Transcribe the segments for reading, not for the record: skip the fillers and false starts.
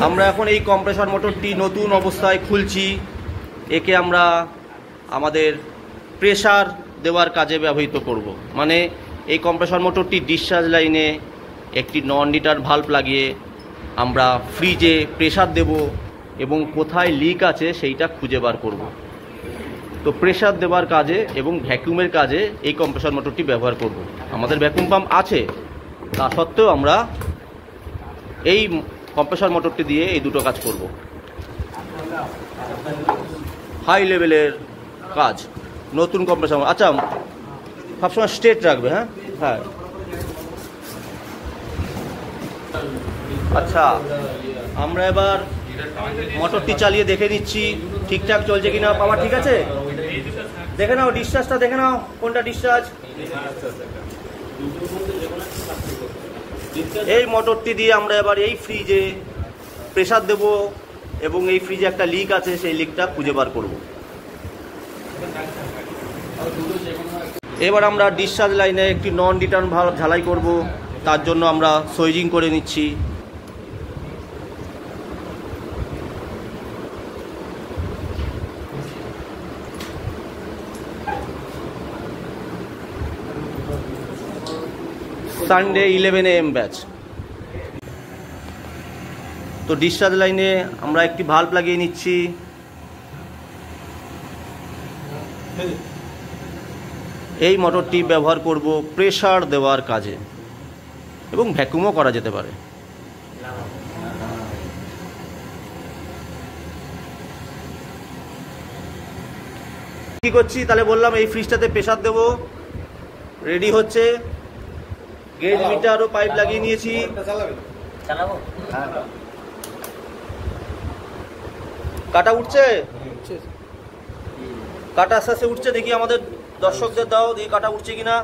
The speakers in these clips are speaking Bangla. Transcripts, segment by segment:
আমরা এখন এই কম্প্রেসর মোটরটি নতুন অবস্থায় খুলছি। একে আমরা আমাদের প্রেসার দেওয়ার কাজে ব্যবহৃত করব। মানে এই কম্প্রেসর মোটরটি ডিসচার্জ লাইনে একটি নন লিটার ভাল্ব লাগিয়ে আমরা ফ্রিজে প্রেসার দেব এবং কোথায় লিক আছে সেইটা খুঁজে বার করব। তো প্রেসার দেওয়ার কাজে এবং ভ্যাকুমের কাজে এই কম্প্রেসর মোটরটি ব্যবহার করব। আমাদের ভ্যাকুম পাম্প আছে, তা সত্ত্বেও আমরা এই কম্প্রেসর মোটরটি দিয়ে এই দুটো কাজ করব। হাই লেভেলের কাজ, নতুন কম্প্রেসর। আচ্ছা, সবসময় স্ট্রেট রাখবে। হ্যাঁ হ্যাঁ আচ্ছা, আমরা এবার মোটরটি চালিয়ে দেখে নিচ্ছি ঠিকঠাক চলছে কিনা। পাওয়ার ঠিক আছে? দেখে নাও, ডিসচার্জটা দেখে নাও, কোনটা ডিসচার্জ। এই মোটরটি দিয়ে আমরা এবার এই ফ্রিজে প্রেসার দেব এবং এই ফ্রিজে একটা লিক আছে, সেই লিকটা খুঁজে বার করব। এবার আমরা ডিসচার্জ লাইনে একটি নন রিটার্ন ভালভ ঝালাই করব। তার জন্য আমরা সুইচিং করে নিচ্ছি। Sunday 11 AM batch. তো ডিসচার্জ লাইনে আমরা একটি ভাল্ব লাগিয়ে নিচ্ছি। এই মোটরটি ব্যবহার করব প্রেসার দেওয়ার কাজে এবং ভ্যাকুমও করা যেতে পারে। কি করছি তাহলে বললাম, এই ফ্রিজটাতে প্রেসার দেব, রেডি হচ্ছে। গেজ মিটার ও পাইপ লাগিয়ে নিয়েছি। কাটা উঠছে, কাটা আস্তে আস্তে উঠছে। দেখি আমাদের দর্শকদের দাও, দেখি কাটা উঠছে কিনা।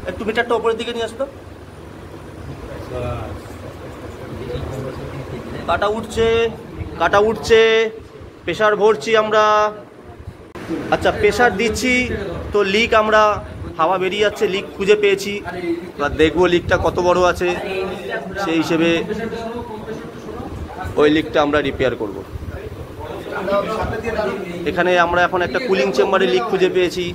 একটু মিটারটা উপরের দিকে নিয়ে আসতো। কাটা উঠছে, কাটা উঠছে, প্রেসার ভরছি আমরা। আচ্ছা, প্রেসার দিচ্ছি তো লিক, আমরা হাওয়া বেরিয়ে যাচ্ছে, লিক খুঁজে পেয়েছি। এবার দেখবো লিকটা কত বড় আছে, সেই হিসেবে ওই লিকটা আমরা রিপেয়ার করব। এখানে আমরা এখন একটা কুলিং চেম্বারে লিক খুঁজে পেয়েছি।